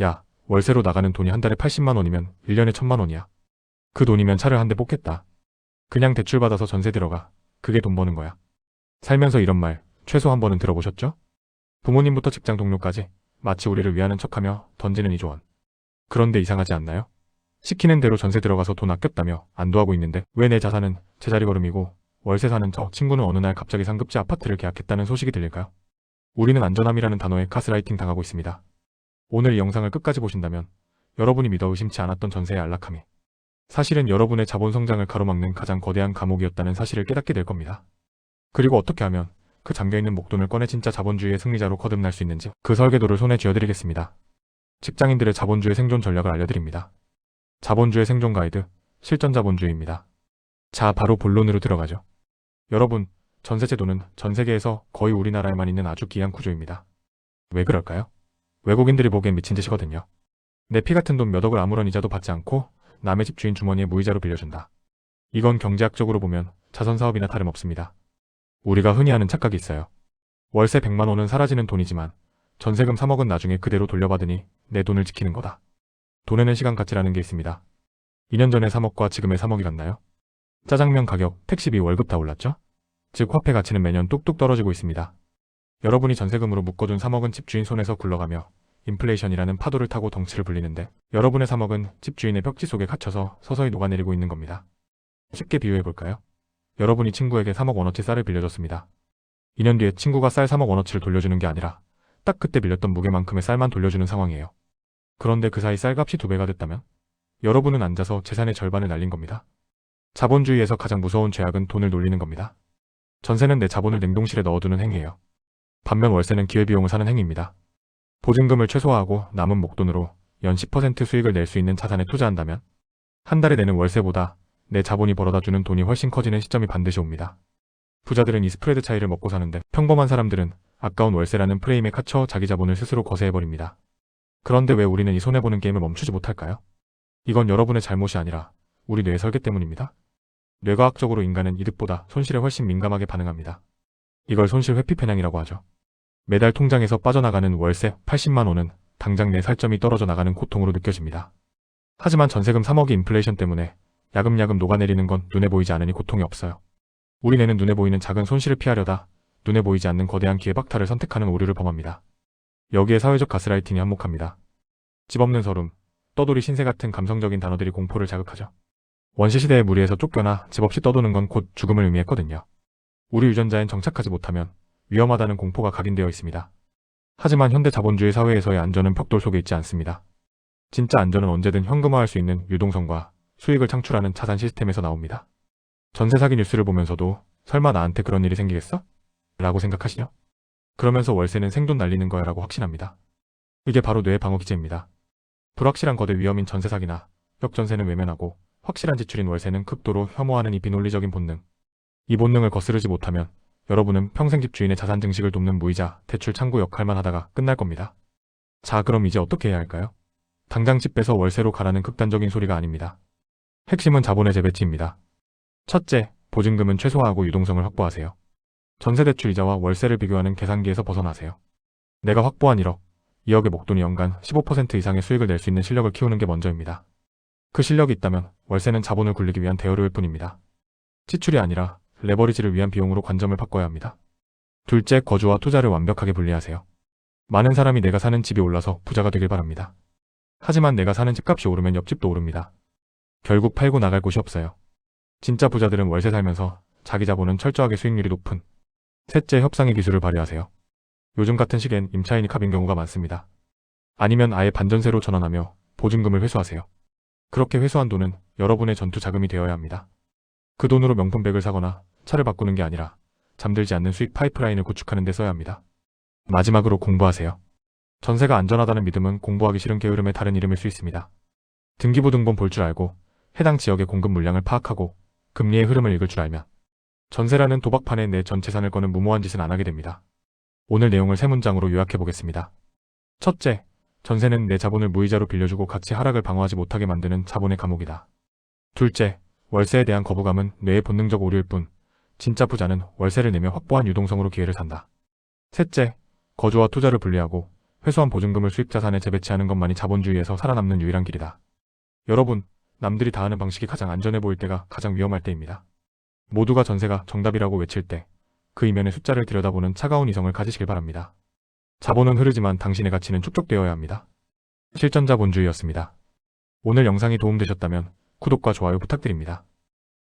야, 월세로 나가는 돈이 한 달에 80만 원이면 1년에 1000만 원이야. 그 돈이면 차를 한 대 뽑겠다. 그냥 대출 받아서 전세 들어가. 그게 돈 버는 거야. 살면서 이런 말 최소 한 번은 들어보셨죠? 부모님부터 직장 동료까지 마치 우리를 위하는 척하며 던지는 이 조언. 그런데 이상하지 않나요? 시키는 대로 전세 들어가서 돈 아꼈다며 안도하고 있는데 왜 내 자산은 제자리 걸음이고 월세 사는 저 친구는 어느 날 갑자기 상급지 아파트를 계약했다는 소식이 들릴까요? 우리는 안전함이라는 단어에 가스라이팅 당하고 있습니다. 오늘 이 영상을 끝까지 보신다면 여러분이 믿어 의심치 않았던 전세의 안락함이 사실은 여러분의 자본 성장을 가로막는 가장 거대한 감옥이었다는 사실을 깨닫게 될 겁니다. 그리고 어떻게 하면 그 잠겨있는 목돈을 꺼내 진짜 자본주의의 승리자로 거듭날 수 있는지 그 설계도를 손에 쥐어드리겠습니다. 직장인들의 자본주의 생존 전략을 알려드립니다. 자본주의 생존 가이드, 실전 자본주의입니다. 자, 바로 본론으로 들어가죠. 여러분, 전세제도는 전 세계에서 거의 우리나라에만 있는 아주 기이한 구조입니다. 왜 그럴까요? 외국인들이 보기엔 미친 짓이거든요. 내 피 같은 돈 몇 억을 아무런 이자도 받지 않고 남의 집 주인 주머니에 무이자로 빌려준다. 이건 경제학적으로 보면 자선사업이나 다름없습니다. 우리가 흔히 하는 착각이 있어요. 월세 100만 원은 사라지는 돈이지만 전세금 3억은 나중에 그대로 돌려받으니 내 돈을 지키는 거다. 돈에는 시간 가치라는 게 있습니다. 2년 전의 3억과 지금의 3억이 같나요? 짜장면 가격, 택시비, 월급 다 올랐죠? 즉 화폐 가치는 매년 뚝뚝 떨어지고 있습니다. 여러분이 전세금으로 묶어둔 3억은 집주인 손에서 굴러가며 인플레이션이라는 파도를 타고 덩치를 불리는데 여러분의 3억은 집주인의 벽지 속에 갇혀서 서서히 녹아내리고 있는 겁니다. 쉽게 비유해볼까요? 여러분이 친구에게 3억 원어치 쌀을 빌려줬습니다. 2년 뒤에 친구가 쌀 3억 원어치를 돌려주는 게 아니라 딱 그때 빌렸던 무게만큼의 쌀만 돌려주는 상황이에요. 그런데 그 사이 쌀값이 2배가 됐다면 여러분은 앉아서 재산의 절반을 날린 겁니다. 자본주의에서 가장 무서운 죄악은 돈을 놀리는 겁니다. 전세는 내 자본을 냉동실에 넣어두는 행위예요. 반면 월세는 기회비용을 사는 행위입니다. 보증금을 최소화하고 남은 목돈으로 연 10% 수익을 낼 수 있는 자산에 투자한다면 한 달에 내는 월세보다 내 자본이 벌어다주는 돈이 훨씬 커지는 시점이 반드시 옵니다. 부자들은 이 스프레드 차이를 먹고 사는데 평범한 사람들은 아까운 월세라는 프레임에 갇혀 자기 자본을 스스로 거세해버립니다. 그런데 왜 우리는 이 손해보는 게임을 멈추지 못할까요? 이건 여러분의 잘못이 아니라 우리 뇌의 설계 때문입니다. 뇌과학적으로 인간은 이득보다 손실에 훨씬 민감하게 반응합니다. 이걸 손실 회피 편향이라고 하죠. 매달 통장에서 빠져나가는 월세 80만 원은 당장 내 살점이 떨어져 나가는 고통으로 느껴집니다. 하지만 전세금 3억이 인플레이션 때문에 야금야금 녹아내리는 건 눈에 보이지 않으니 고통이 없어요. 우리 뇌는 눈에 보이는 작은 손실을 피하려다 눈에 보이지 않는 거대한 기회박탈을 선택하는 오류를 범합니다. 여기에 사회적 가스라이팅이 한몫합니다. 집 없는 서름, 떠돌이 신세 같은 감성적인 단어들이 공포를 자극하죠. 원시시대의 무리에서 쫓겨나 집 없이 떠도는 건 곧 죽음을 의미했거든요. 우리 유전자엔 정착하지 못하면 위험하다는 공포가 각인되어 있습니다. 하지만 현대 자본주의 사회에서의 안전은 벽돌 속에 있지 않습니다. 진짜 안전은 언제든 현금화할 수 있는 유동성과 수익을 창출하는 자산 시스템에서 나옵니다. 전세 사기 뉴스를 보면서도 설마 나한테 그런 일이 생기겠어? 라고 생각하시죠? 그러면서 월세는 생돈 날리는 거야 라고 확신합니다. 이게 바로 뇌의 방어 기제입니다. 불확실한 거대 위험인 전세 사기나 역전세는 외면하고 확실한 지출인 월세는 극도로 혐오하는 이 비논리적인 본능. 이 본능을 거스르지 못하면 여러분은 평생 집주인의 자산 증식을 돕는 무이자, 대출 창구 역할만 하다가 끝날 겁니다. 자, 그럼 이제 어떻게 해야 할까요? 당장 집 빼서 월세로 가라는 극단적인 소리가 아닙니다. 핵심은 자본의 재배치입니다. 첫째, 보증금은 최소화하고 유동성을 확보하세요. 전세대출 이자와 월세를 비교하는 계산기에서 벗어나세요. 내가 확보한 1억, 2억의 목돈이 연간 15% 이상의 수익을 낼 수 있는 실력을 키우는 게 먼저입니다. 그 실력이 있다면 월세는 자본을 굴리기 위한 대여료일 뿐입니다. 지출이 아니라 레버리지를 위한 비용으로 관점을 바꿔야 합니다. 둘째, 거주와 투자를 완벽하게 분리하세요. 많은 사람이 내가 사는 집이 올라서 부자가 되길 바랍니다. 하지만 내가 사는 집값이 오르면 옆집도 오릅니다. 결국 팔고 나갈 곳이 없어요. 진짜 부자들은 월세 살면서 자기 자본은 철저하게 수익률이 높은 셋째, 협상의 기술을 발휘하세요. 요즘 같은 시기엔 임차인이 갑인 경우가 많습니다. 아니면 아예 반전세로 전환하며 보증금을 회수하세요. 그렇게 회수한 돈은 여러분의 전투 자금이 되어야 합니다. 그 돈으로 명품백을 사거나 차를 바꾸는 게 아니라 잠들지 않는 수익 파이프라인을 구축하는 데 써야 합니다. 마지막으로 공부하세요. 전세가 안전하다는 믿음은 공부하기 싫은 게으름의 다른 이름일 수 있습니다. 등기부등본 볼 줄 알고 해당 지역의 공급 물량을 파악하고 금리의 흐름을 읽을 줄 알면 전세라는 도박판에 내 전 재산을 거는 무모한 짓은 안 하게 됩니다. 오늘 내용을 세 문장으로 요약해 보겠습니다. 첫째, 전세는 내 자본을 무이자로 빌려주고 가치 하락을 방어하지 못하게 만드는 자본의 감옥이다. 둘째, 월세에 대한 거부감은 뇌의 본능적 오류일 뿐 진짜 부자는 월세를 내며 확보한 유동성으로 기회를 산다. 셋째, 거주와 투자를 분리하고 회수한 보증금을 수익자산에 재배치하는 것만이 자본주의에서 살아남는 유일한 길이다. 여러분, 남들이 다 하는 방식이 가장 안전해 보일 때가 가장 위험할 때입니다. 모두가 전세가 정답이라고 외칠 때 그 이면의 숫자를 들여다보는 차가운 이성을 가지시길 바랍니다. 자본은 흐르지만 당신의 가치는 축적되어야 합니다. 실전자본주의였습니다. 오늘 영상이 도움되셨다면 구독과 좋아요 부탁드립니다.